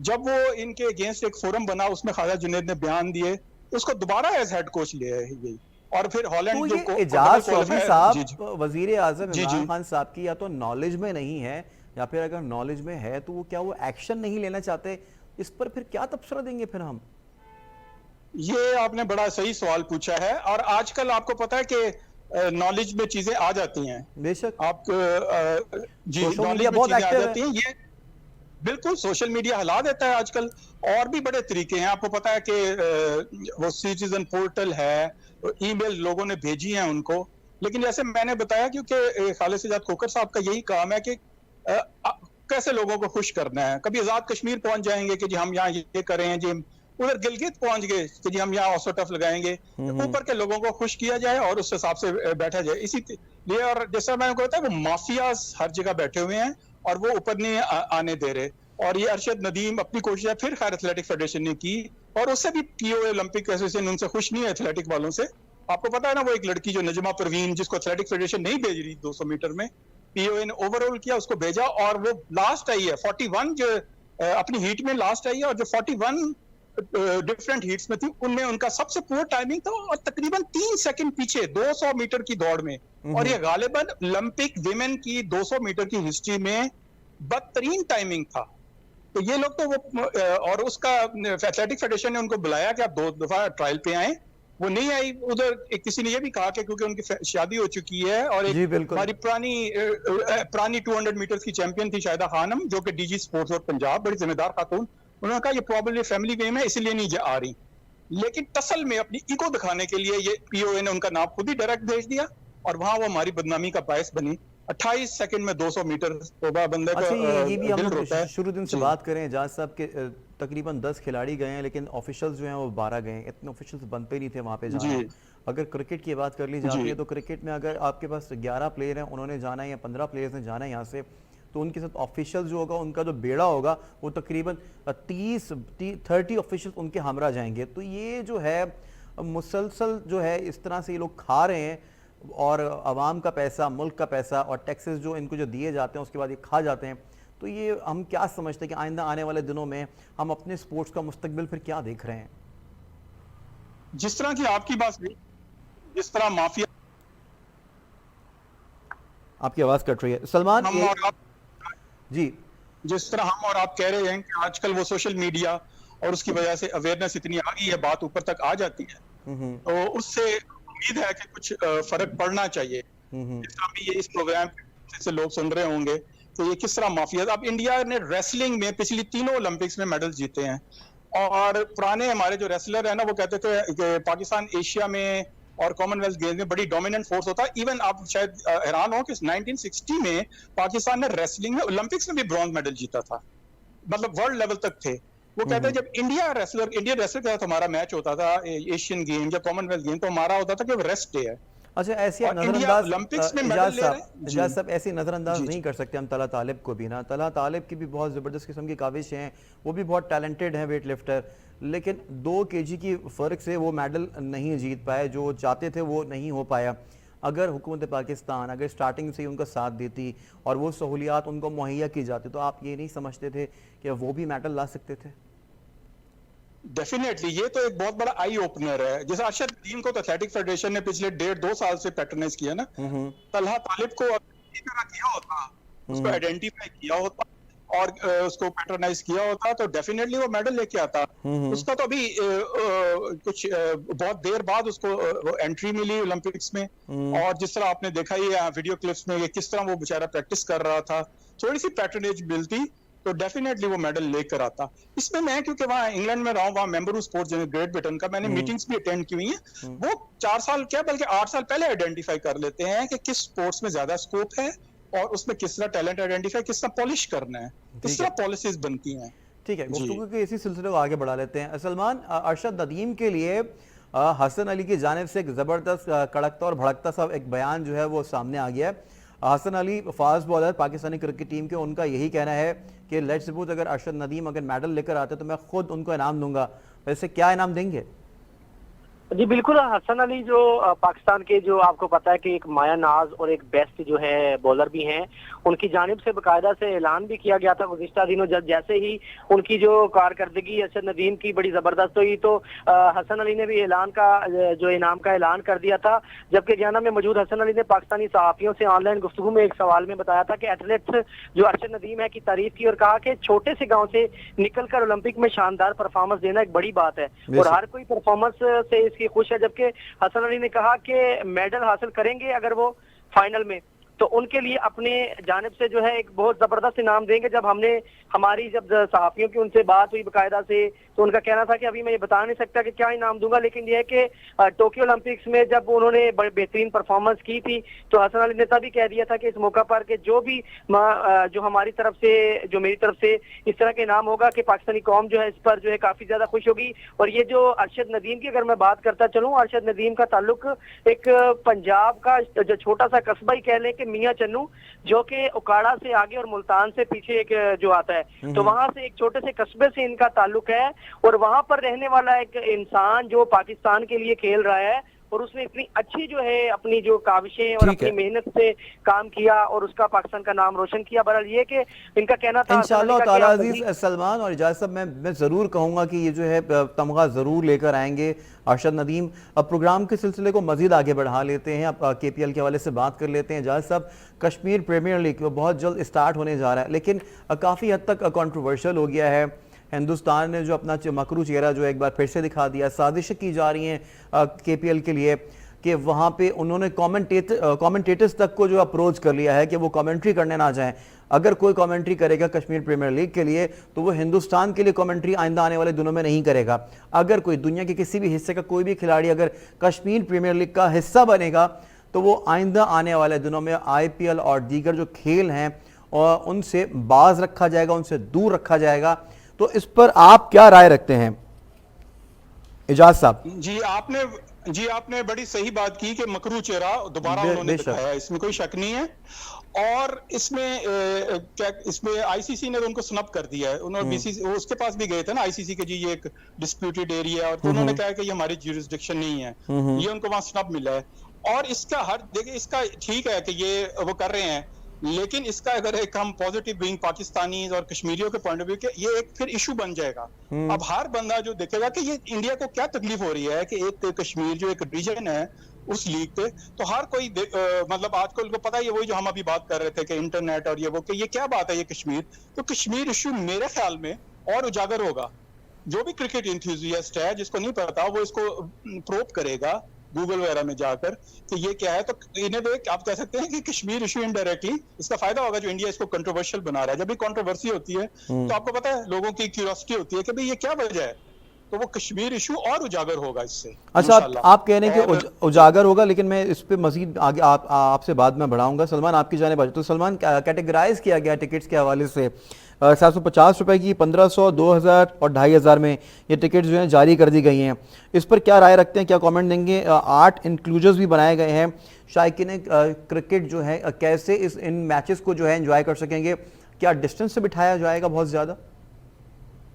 जब वो इनके अगेंस्ट एक फोरम बना उसमें ख्वाजा जुनैद ने बयान दिए, उसको दोबारा एज हेड कोच ले आए गई। और फिर हॉलैंड तो जो एजाज चौधरी साहब, वजीर आजम इमरान खान साहब की या तो नॉलेज में नहीं है या फिर अगर नॉलेज में है तो वो क्या वो एक्शन नहीं लेना चाहते? इस पर फिर क्या तबसरा देंगे फिर हम? ये आपने बड़ा सही सवाल पूछा है। और आजकल आपको पता है कि नॉलेज में चीजें आ जाती हैं। बेशक आप जी नॉलेज में चीजें आ जाती हैं। ये बिल्कुल सोशल मीडिया हिला देता है आजकल। और भी बड़े तरीके हैं, आपको पता है कि वो सिटीजन पोर्टल है, ईमेल लोगों ने भेजी हैं उनको। लेकिन जैसे मैंने बताया, क्योंकि खालिद सजाद खोखर साहब का यही काम है कि कैसे लोगों को खुश करना है। कभी आजाद कश्मीर पहुंच जाएंगे कि जी हम यहाँ ये करें, जी उधर गिलगित पहुंच गए कि जी हम यहाँ ऑसोटफ लगाएंगे। ऊपर के लोगों को खुश किया जाए और उस हिसाब से बैठा जाए, इसी लिए। और जैसा मैंने कहता है वो माफियाज हर जगह बैठे हुए हैं और वो ऊपर नहीं आने दे रहे। और ये अरशद नदीम अपनी कोशिश फिर खैर एथलेटिक फेडरेशन ने की और उससे भी पीओए ओलंपिक एसोसिएशन उनसे खुश नहीं है एथलेटिक वालों से। आपको पता है ना, वो एक लड़की जो नजमा परवीन जिसको एथलेटिक फेडरेशन नहीं भेज रही 200 मीटर में, पीओए ने ओवरऑल किया, उसको भेजा और वो लास्ट आई है 41 जो अपनी हीट में लास्ट आई है। और जो 41 डिफरेंट हीट्स में थी उनमें उनका सबसे पुअर टाइमिंग था और तकरीबन 3 सेकंड पीछे 200 मीटर की दौड़ में। और ये गालिबन ओलंपिक विमेन की 200 मीटर की हिस्ट्री में बदतरीन टाइमिंग था। तो ये लोग तो वो और उसका एथलेटिक फेडरेशन ने उनको बुलाया कि आप 2 दफा ट्रायल पे आए, वो नहीं आई। उधर किसी ने ये भी कहा कि क्योंकि उनकी शादी हो चुकी है और एक हमारी पुरानी 200 मीटर्स की चैंपियन थी शाहिदा खानम, जो कि डीजी स्पोर्ट्स और पंजाब, बड़ी जिम्मेदार खातून, उन्होंने कहा ये प्रॉब्लम फैमिली गेम है इसलिए नहीं आ रही। लेकिन टसल में अपनी ईगो दिखाने के लिए ये पीओए ने उनका नाम खुद ही डायरेक्ट भेज दिया और वहां वो हमारी बदनामी का बायस बनी। 28 सेकंड में 200 मीटर तोबा बंदे अच्छा, ये भी को हम दिल लोग रोता है। शुरू दिन से जी। बात करें, एजाज साहब के तकरीबन 10 खिलाड़ी गए हैं लेकिन ऑफिशियल्स जो हैं वो 12 गए हैं। इतने ऑफिशियल्स बनते नहीं थे वहाँ पे जाना। जी अगर क्रिकेट की बात कर ली जाती जी है तो क्रिकेट में अगर आपके पास 11 प्लेयर हैं, उन्होंने जाना है या 15 प्लेयर्स ने जाना है यहाँ से, तो उनके साथ ऑफिशियल जो होगा उनका जो बेड़ा होगा वो तकरीबन 30 ऑफिशियल उनके हमरा जाएंगे। तो ये जो है मुसलसल जो है इस तरह से ये लोग खा रहे हैं और आवाम का पैसा, मुल्क का पैसा और टैक्सेस जो इनको जो दिए जाते हैं उसके बाद ये खा जाते हैं। तो ये हम क्या समझते हैं कि आइंदा आने वाले दिनों में हम अपने स्पोर्ट्स का मुस्तकबिल फिर क्या देख रहे हैं? जिस तरह की आपकी बात हुई, जिस तरह माफिया आपकी आवाज़ कट रही है सलमान। हम और आप, जी जिस तरह हम और आप कह रहे हैं कि आजकल वो सोशल मीडिया और उसकी वजह से अवेयरनेस इतनी आ गई है, बात ऊपर तक आ जाती है, तो उससे उम्मीद है कि कुछ फर्क पड़ना चाहिए। जिस तरह भी ये इस प्रोग्राम से लोग सुन रहे होंगे तो ये किस तरह माफिया। अब इंडिया ने रेसलिंग में पिछली तीनों ओलंपिक्स में मेडल जीते हैं और पुराने हमारे जो रेसलर है ना वो कहते थे कि पाकिस्तान एशिया में और कॉमनवेल्थ गेम्स में बड़ी डोमिनेंट फोर्स होता है। इवन आप शायद हैरान हो कि 1960 में पाकिस्तान ने रेसलिंग में ओलंपिक्स में भी ब्रॉन्ज मेडल जीता था, मतलब वर्ल्ड लेवल तक थे। वो कहते हैं जब इंडियन रेसलर के साथ हमारा मैच होता था एशियन गेम या कॉमनवेल्थ गेम, तो हमारा होता था कि रेस्ट डे है। अच्छा, ऐसे और इंडिया ओलंपिक्स में मेडल ले रहे हैं। एजाज साहब ऐसे नज़रअंदाज जी, नहीं कर सकते हम तला तालिब को भी ना। तला तालिब की भी बहुत ज़बरदस्त किस्म की काविश हैं, वो भी बहुत टैलेंटेड हैं वेट लिफ्टर, लेकिन 2 kg की फ़र्क से वो मेडल नहीं जीत पाए, जो चाहते थे वो नहीं हो पाया। अगर हुकूमत पाकिस्तान अगर स्टार्टिंग से ही उनका साथ देती और वो सहूलियात उनको मुहैया की जाती तो आप ये नहीं समझते थे कि वो भी मेडल ला सकते थे? डेफिनेटली ये तो एक बहुत बड़ा आई ओपनर है। जैसे अरशद नदीम को तो एथलेटिक फेडरेशन ने पिछले 1.5-2 साल से पैट्रोनाइज किया ना, तलहा तालिब को इसी तरह किया होता, उसको आइडेंटिफाई किया होता और उसको पैट्रोनाइज किया होता तो डेफिनेटली वो मेडल लेके आता। उसका तो अभी कुछ बहुत देर बाद उसको एंट्री मिली ओलंपिक्स में और जिस तरह आपने देखा ही वीडियो क्लिप्स में ये किस तरह वो बेचारा प्रैक्टिस कर रहा था, थोड़ी सी पैट्रोनेज मिलती तो डेफिनेटली वो मेडल लेकर आता। इसमें मैं क्योंकि वहाँ इंग्लैंड में रहा हूँ, वहाँ मेंबर हूँ स्पोर्ट्स ग्रेट ब्रिटेन का, मैंने मीटिंग्स भी अटेंड की हुई हैं। वो 4 साल क्या बल्कि 8 साल पहले आइडेंटिफाई कर लेते हैं कि किस स्पोर्ट्स में ज्यादा स्कोप है और उसमें किस तरह टैलेंट आइडेंटिफाई, किस तरह पॉलिश करना है, किस तरह पॉलिसीज बनती हैं। ठीक है, गुफ्तगू के इसी सिलसिले को आगे बढ़ा लेते हैं। सलमान, अरशद नदीम के लिए हसन अली की जानिब से एक ज़बरदस्त कड़कता और भड़कता सा एक बयान जो है वो सामने आ गया है। Hasan Ali fast bowler Pakistani cricket team के, उनका यही कहना है कि लेट्स सपोज अगर अरशद नदीम अगर मेडल लेकर आते तो मैं खुद उनको इनाम दूंगा। वैसे क्या इनाम देंगे? जी बिल्कुल, हसन अली जो पाकिस्तान के जो आपको पता है कि एक माया नाज और एक बेस्ट जो है बॉलर भी हैं, उनकी जानिब से बाकायदा से ऐलान भी किया गया था गुज़िश्ता दिनों। जब जैसे ही उनकी जो कारकर्दगी अरशद नदीम की बड़ी ज़बरदस्त हुई तो हसन अली ने भी ऐलान का जो इनाम का ऐलान कर दिया था। जबकि गयाना में मौजूद हसन अली ने पाकिस्तानी सहाफ़ियों से ऑनलाइन गुफ्तगू में एक सवाल में बताया था कि एथलीट्स जो अरशद नदीम है की तारीफ की और कहा कि छोटे से गाँव से निकल कर ओलंपिक में शानदार परफॉर्मेंस देना एक बड़ी बात है और हर कोई परफॉर्मेंस से इसकी खुश है। जबकि हसन अली ने कहा कि मेडल हासिल करेंगे अगर वो फाइनल में तो उनके लिए अपने जानिब से जो है एक बहुत जबरदस्त इनाम देंगे। जब हमारी जब सहाफियों की उनसे बात हुई बाकायदा से तो उनका कहना था कि अभी मैं ये बता नहीं सकता कि क्या इनाम दूंगा, लेकिन यह है कि टोक्यो ओलंपिक्स में जब उन्होंने बड़ी बेहतरीन परफॉर्मेंस की थी तो हसन अली ने तभी कह दिया था कि इस मौका पर कि जो भी जो हमारी तरफ से जो मेरी तरफ से इस तरह का इनाम होगा कि पाकिस्तानी कौम जो है इस पर जो है काफी ज्यादा खुश होगी। और ये जो अरशद नदीम की अगर मैं बात करता चलूँ, अरशद नदीम का ताल्लुक एक पंजाब का जो छोटा सा कस्बा ही कह लें कि मियां चन्नू, जो कि उकाड़ा से आगे और मुल्तान से पीछे एक जो आता है, तो वहां से एक छोटे से कस्बे से इनका ताल्लुक है और वहां पर रहने वाला एक इंसान जो पाकिस्तान के लिए खेल रहा है और उसने इतनी अच्छी जो है अपनी जो काविशें और अपनी मेहनत से काम किया और उसका पाकिस्तान का नाम रोशन किया। बहरहाल ये कि इनका कहना था इंशाअल्लाह ताला अजीज सलमान और इजाज़ साहब, मैं ज़रूर कहूँगा कि ये जो है तमगा ज़रूर लेकर आएंगे अरशद नदीम। अब प्रोग्राम के सिलसिले को मज़ीद आगे बढ़ा लेते हैं, अब KPL के हवाले से बात कर लेते हैं। इजाज़ साहब, कश्मीर प्रीमियर लीग बहुत जल्द स्टार्ट होने जा रहा है लेकिन काफ़ी हद तक कंट्रोवर्शियल हो गया है। हिंदुस्तान ने जो अपना मकरू चेहरा जो एक बार फिर से दिखा दिया, साजिशें की जा रही हैं KPL के लिए। कि वहां पे उन्होंने कमेंटेटर्स तक को जो अप्रोच कर लिया है कि वो कमेंट्री करने ना जाएं। अगर कोई कमेंट्री करेगा कश्मीर प्रीमियर लीग के लिए तो वो हिंदुस्तान के लिए कमेंट्री आइंदा आने वाले दिनों में नहीं करेगा। अगर कोई दुनिया के किसी भी हिस्से का कोई भी खिलाड़ी अगर कश्मीर प्रीमियर लीग का हिस्सा बनेगा तो वो आइंदा आने वाले दिनों में आईपीएल और दीगर जो खेल हैं और उनसे बाज रखा जाएगा, उनसे दूर रखा जाएगा। तो इस पर आप क्या राय रखते हैं एजाज साहब? जी आपने बड़ी सही बात की कि मकरू चेहरा दोबारा उन्होंने दिखाया, इसमें कोई शक नहीं है। और इसमें आईसीसी ने तो उनको स्नब कर दिया है। उन्होंने बीसीसी उसके पास भी गए थे ना आईसीसी के, जी ये एक डिस्प्यूटेड एरिया है, और तो उन्होंने कहा कि ये हमारी ज्यूरिसडिक्शन नहीं है, ये उनको वहां स्नब मिला है। और इसका देखिए इसका ठीक है कि ये वो कर रहे हैं, लेकिन इसका अगर एक हम पॉजिटिव बीइंग पाकिस्तानी और कश्मीरियों के पॉइंट ऑफ व्यू के, ये एक फिर इशू बन जाएगा। अब हर बंदा जो देखेगा कि ये इंडिया को क्या तकलीफ हो रही है कि एक कश्मीर जो एक रीजन है उस लीग पे, तो हर कोई मतलब आजकल को पता है, वही जो हम अभी बात कर रहे थे कि इंटरनेट और ये क्या बात है ये कश्मीर, तो कश्मीर इशू मेरे ख्याल में और उजागर होगा। जो भी क्रिकेट इंथुजियास्ट है जिसको नहीं पता वो इसको प्रोब करेगा गूगल वगैरह में जाकर कि ये क्या है, तो इन्हें देख आप कह सकते हैं कि कश्मीर इशू इनडायरेक्टली इसका फायदा होगा जो इंडिया इसको कंट्रोवर्शियल बना रहा है। जब भी कंट्रोवर्सी होती है तो आपको पता है लोगों की क्यूरियोसिटी होती है कि भाई ये क्या वजह है, तो वो कश्मीर इशू और उजागर होगा इससे। अच्छा, आप कह रहे हैं कि उजागर होगा, लेकिन मैं इस पे मजीद आगे आपसे बाद में बढ़ाऊंगा। सलमान आपकी जानिब, तो सलमान कैटेगराइज किया गया टिकट्स के हवाले से 750 रुपए की, 1500, 2000 और 2500 में ये टिकट्स जो हैं जारी कर दी गई हैं। इस पर क्या राय रखते हैं, क्या कमेंट देंगे? 8 इंक्लूजर्स भी बनाए गए हैं। शायकीन क्रिकेट जो है कैसे इन मैचेस को जो है एंजॉय कर सकेंगे? क्या डिस्टेंस से बिठाया जाएगा बहुत ज़्यादा?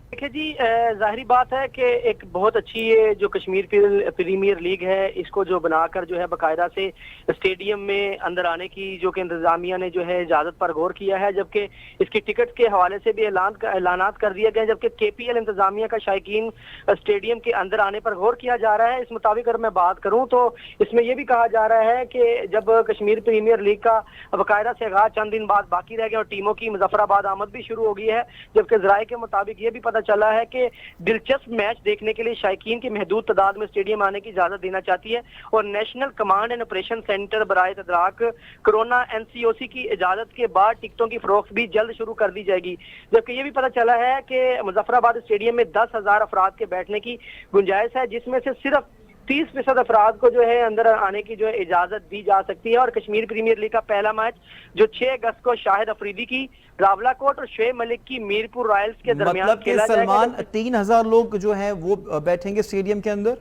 देखिए जी, जाहिर बात है कि एक बहुत अच्छी ये जो कश्मीर प्रीमियर लीग है, इसको जो बनाकर जो है बाकायदा से स्टेडियम में अंदर आने की जो कि इंतजामिया ने जो है इजाजत पर गौर किया है, जबकि इसकी टिकट के हवाले से भी ऐलानात कर दिए गए, जबकि केपीएल इंतजामिया का शायकीन स्टेडियम के अंदर आने पर गौर किया जा रहा है। इस मुताबिक अगर मैं बात करूँ तो इसमें यह भी कहा जा रहा है कि जब कश्मीर प्रीमियर लीग का बाकायदा से आगाज चंद दिन बाद बाकी रह गया और टीमों की मुजफ्फराबाद आमद भी शुरू हो गई है, जबकि जराये के मुताबिक ये भी पता चला है कि दिलचस्प मैच देखने के लिए शायकीन की महदूद तादाद में स्टेडियम आने की इजाजत देना चाहती है। और national command and operation centre बराए तदराक कोरोना एनसीओसी की इजाजत के बाद टिकटों की फरोख्त भी जल्द शुरू कर दी जाएगी। जबकि ये भी पता चला है कि मुजफ्फराबाद स्टेडियम में 10,000 अफराद के बैठने की गुंजाइश है, जिसमें से सिर्फ 30% अफराद को जो है अंदर आने की जो है इजाजत दी जा सकती है। और कश्मीर प्रीमियर लीग का पहला मैच जो 6 अगस्त को शाहिद अफरीदी की रावलाकोट और शोएब मलिक की मीरपुर रॉयल्स के दरमियान खेला जाएगा। सलमान 3000 लोग जो हैं वो बैठेंगे स्टेडियम के अंदर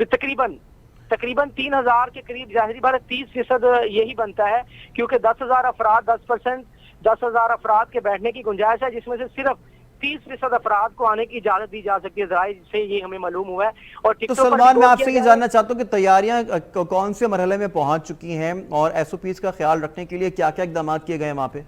तकरीबन 3000 के करीब। जाहिर बात है 30% यही बनता है, क्योंकि 10,000 अफराद 10% 10,000 अफराद के बैठने की गुंजाइश है, जिसमें से सिर्फ 30% अफराद को आने की इजाजत दी जा सकती है। जराये से ये हमें मालूम हुआ है। और तो सलमान, मैं आपसे ये जानना चाहता हूँ कि तैयारियां कौन से मरहले में पहुंच चुकी हैं और एसओपीज का ख्याल रखने के लिए क्या क्या इकदाम किए गए वहां पे?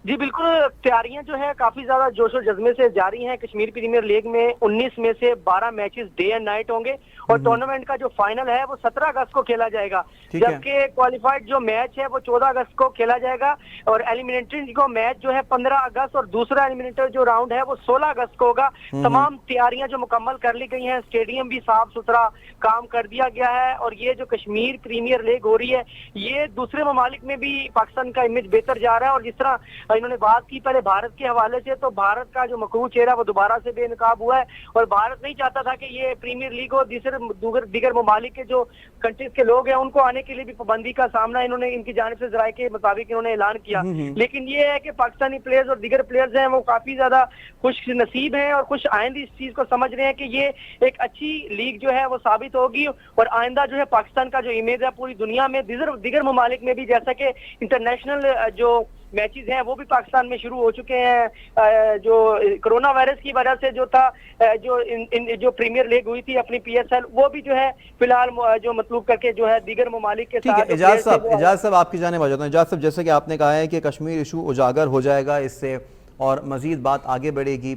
जी बिल्कुल, तैयारियां जो है काफी ज्यादा जोशो जज्बे से जारी हैं। कश्मीर प्रीमियर लीग में 19 में से 12 मैचेस डे एंड नाइट होंगे और टूर्नामेंट का जो फाइनल है वो 17 अगस्त को खेला जाएगा, जबकि क्वालिफाइड जो मैच है वो 14 अगस्त को खेला जाएगा। और एलिमिनेटरी को मैच जो है 15 अगस्त और दूसरा एलिमिनेटर जो राउंड है वो 16 अगस्त को होगा। तमाम तैयारियां जो मुकम्मल कर ली गई हैं, स्टेडियम भी साफ सुथरा काम कर दिया गया है। और ये जो कश्मीर प्रीमियर लीग हो रही है ये दूसरे ममालिक में भी पाकिस्तान का इमेज बेहतर जा रहा है। और जिस तरह इन्होंने बात की पहले भारत के हवाले से, तो भारत का जो मकरूज चेहरा वो दोबारा से बेनकाब हुआ है और भारत नहीं चाहता था कि ये प्रीमियर लीग हो। दीगर ममालिक के जो कंट्रीज के लोग हैं उनको आने के लिए भी पाबंदी का सामना इन्होंने इनकी जानिब से जराये के मुताबिक इन्होंने ऐलान किया। लेकिन ये है कि पाकिस्तानी प्लेयर्स और दीगर प्लेयर्स हैं वो काफी ज्यादा खुश नसीब हैं और खुश आइंदा इस चीज को समझ रहे हैं कि ये एक अच्छी लीग जो है वो साबित होगी। और आइंदा जो है पाकिस्तान का जो इमेज है पूरी दुनिया में दीगर ममालिक में भी, जैसा कि इंटरनेशनल जो मैचेस हैं वो भी पाकिस्तान में शुरू हो चुके हैं। जो कोरोना वायरस की वजह से जो था जो प्रीमियर लीग हुई थी अपनी पीएसएल, वो भी जो है फिलहाल जो मतलूब करके जो है दीगर ममालिक के साथ। एजाज साहब आपकी जाने बात हूँ। एजाज साहब, जैसे कि आपने कहा है कि कश्मीर इशू उजागर हो जाएगा इससे और मजीद बात आगे बढ़ेगी,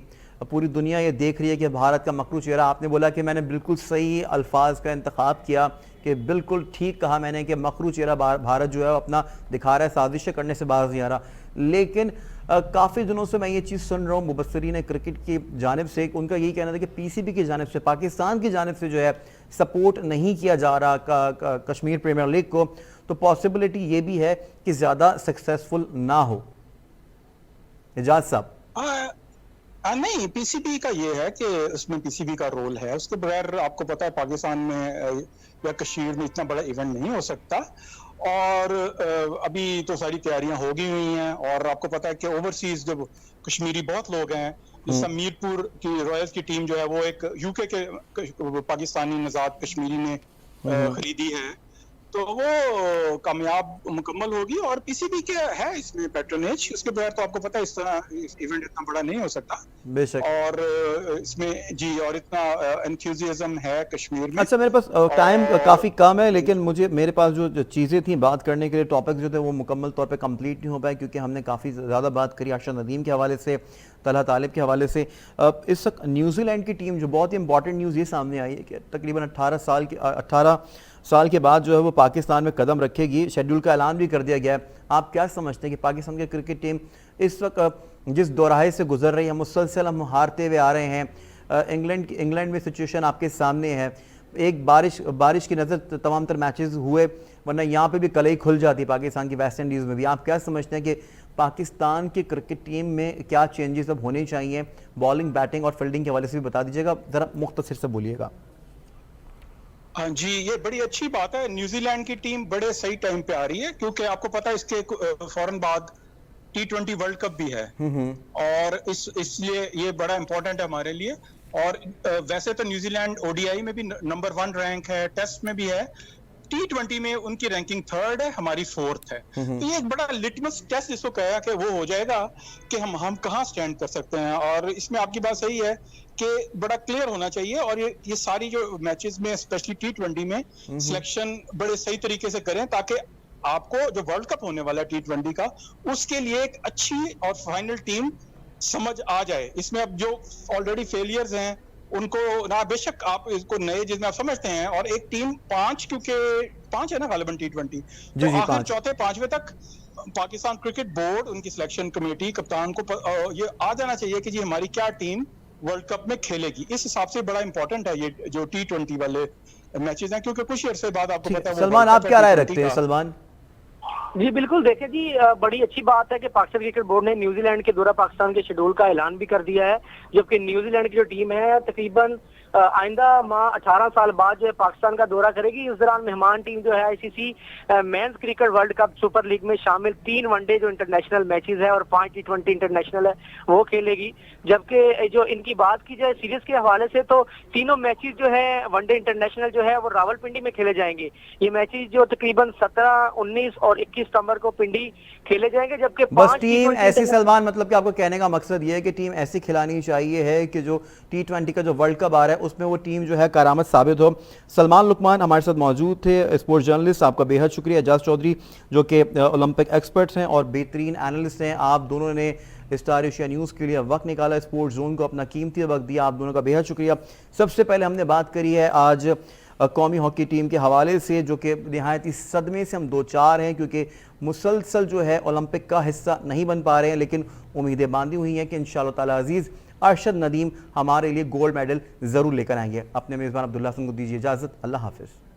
पूरी दुनिया ये देख रही है कि भारत का मकरू चेहरा, आपने बोला कि मैंने बिल्कुल सही अल्फाज का इंतखाब किया कि बिल्कुल ठीक कहा मैंने कि मकरू चेहरा भारत जो है अपना दिखा रहा है, साजिशें करने से बाज नहीं आ रहा। लेकिन काफ़ी दिनों से मैं ये चीज़ सुन रहा हूँ मुबस्सरीन क्रिकेट की जानिब से, उनका यही कहना था कि पीसीबी की जानिब से, पाकिस्तान की जानिब से जो है सपोर्ट नहीं किया जा रहा कश्मीर प्रीमियर लीग को, तो पॉसिबिलिटी ये भी है कि ज़्यादा सक्सेसफुल ना हो। एजाज साहब। नहीं, पीसीबी का ये है कि उसमें पीसीबी का रोल है, उसके बगैर आपको पता है पाकिस्तान में या कश्मीर में इतना बड़ा इवेंट नहीं हो सकता। और अभी तो सारी तैयारियां हो गई हुई हैं, और आपको पता है कि ओवरसीज जब कश्मीरी बहुत लोग हैं, जैसे मीरपुर की रॉयल्स की टीम जो है वो एक यूके के पाकिस्तानी नजाद कश्मीरी ने खरीदी है, तो वो कामयाब मुकम्मल होगी। और पीसीबी के है इसमें पैट्रोनेज, उसके बगैर तो आपको पता है इस तरह इवेंट इतना बड़ा नहीं हो सकता। बेशक। और इसमें जी और इतना एंथुसियाज्म है कश्मीर में। अच्छा, मेरे पास टाइम काफ़ी कम है, लेकिन मेरे पास जो चीज़ें थी बात करने के लिए, टॉपिक जो थे वो मुकम्मल तौर पे कंप्लीट नहीं हो पाए, क्योंकि हमने काफ़ी ज़्यादा बात करी अरशद नदीम के हवाले से, तलहा तालिब के हवाले से। इस वक्त न्यूजीलैंड की टीम, जो बहुत ही इंपॉर्टेंट न्यूज़ ये सामने आई है कि तकरीबन 18 साल के बाद जो है वो पाकिस्तान में कदम रखेगी। शेड्यूल का ऐलान भी कर दिया गया है। आप क्या समझते हैं कि पाकिस्तान की क्रिकेट टीम इस वक्त जिस दोराहे से गुजर रही है, मुसलसल हम हारते हुए आ रहे हैं, इंग्लैंड में सिचुएशन आपके सामने है, एक बारिश की नज़र तमाम तर मैचेस हुए, वरना यहाँ पे भी कलई खुल जाती है पाकिस्तान की वेस्ट इंडीज़ में भी। आप क्या समझते हैं कि पाकिस्तान की क्रिकेट टीम में क्या चेंजेस अब होने चाहिए? बॉलिंग, बैटिंग और फील्डिंग के हवाले से भी बता दीजिएगा, ज़रा मुख्तसर से बोलिएगा। हाँ जी, ये बड़ी अच्छी बात है। न्यूजीलैंड की टीम बड़े सही टाइम पे आ रही है, क्योंकि आपको पता है इसके फौरन बाद T20 वर्ल्ड कप भी है, और इसलिए ये बड़ा इंपॉर्टेंट है हमारे लिए। और वैसे तो न्यूजीलैंड ओडीआई में भी नंबर 1 रैंक है, टेस्ट में भी है, T20 में उनकी रैंकिंग 3rd है, हमारी 4th है। तो ये एक बड़ा लिटमस टेस्ट जिसको कहा कि वो हो जाएगा कि हम कहाँ स्टैंड कर सकते हैं। और इसमें आपकी बात सही है कि बड़ा क्लियर होना चाहिए, और ये सारी जो मैचेस में स्पेशली T20 में सिलेक्शन बड़े सही तरीके से करें, ताकि आपको जो वर्ल्ड कप होने वाला है T20 का, उसके लिए एक अच्छी और फाइनल टीम समझ आ जाए। इसमें अब जो ऑलरेडी फेलियर्स हैं उनको ना, बेशक आप इसको नए जिसमें आप समझते हैं, और एक टीम 5, क्योंकि 5 है ना गालिबन T20, तो आखिर चौथे 5वें तक पाकिस्तान क्रिकेट बोर्ड, उनकी सिलेक्शन कमेटी, कप्तान को ये आ जाना चाहिए कि जी हमारी क्या टीम वर्ल्ड कप में खेलेगी। इस हिसाब से बड़ा इंपॉर्टेंट है ये जो T20 वाले मैचेस हैं, क्योंकि कुछ अरसे बाद आपको पता है। सलमान, आप क्या राय रखते हैं? सलमान जी बिल्कुल, देखिए जी, बड़ी अच्छी बात है कि पाकिस्तान क्रिकेट बोर्ड ने न्यूजीलैंड के दौरा पाकिस्तान के शेड्यूल का ऐलान भी कर दिया है, जबकि न्यूजीलैंड की जो टीम है तकरीबन आइंदा माह 18 साल बाद जो है पाकिस्तान का दौरा करेगी। इस दौरान मेहमान टीम जो है ICC men's cricket world cup super league में शामिल 3 वनडे जो इंटरनेशनल मैचेस है और 5 T20 इंटरनेशनल है वो खेलेगी। जबकि जो इनकी बात की जाए सीरीज के हवाले से, तो तीनों मैचेस जो है वनडे इंटरनेशनल जो है वो रावलपिंडी में खेले जाएंगे। ये मैचेस जो तकरीबन 17, 19 और 21 सितंबर को पिंडी खेले जाएंगे, जबकि बस टीम ऐसी, सलमान मतलब कि आपको कहने का मकसद ये है कि टीम ऐसी खिलानी चाहिए है कि जो T20 का जो वर्ल्ड कप आ रहा है उसमें वो टीम जो है करामत साबित हो। सलमान लुकमान हमारे साथ मौजूद थे, स्पोर्ट्स जर्नलिस्ट, आपका बेहद शुक्रिया। एजाज चौधरी जो कि ओलंपिक एक्सपर्ट्स हैं और बेहतरीन एनालिस्ट हैं, आप दोनों ने स्टार एशिया न्यूज़ के लिए वक्त निकाला, स्पोर्ट्स जोन को अपना कीमती वक्त दिया, आप दोनों का बेहद शुक्रिया। सबसे पहले हमने बात करी है आज कौमी हॉकी टीम के हवाले से, जो कि नहायती सदमे से हम 2-4 हैं, क्योंकि मुसलसल जो है ओलंपिक का हिस्सा नहीं बन पा रहे हैं, लेकिन उम्मीदें बांधी हुई हैं कि इंशाअल्लाह ताला अजीज़ अरशद नदीम हमारे लिए गोल्ड मेडल ज़रूर लेकर आएंगे। अपने मेज़बान अब्दुल्ला हसन को दीजिए इजाज़त। अल्लाह हाफ़िज़।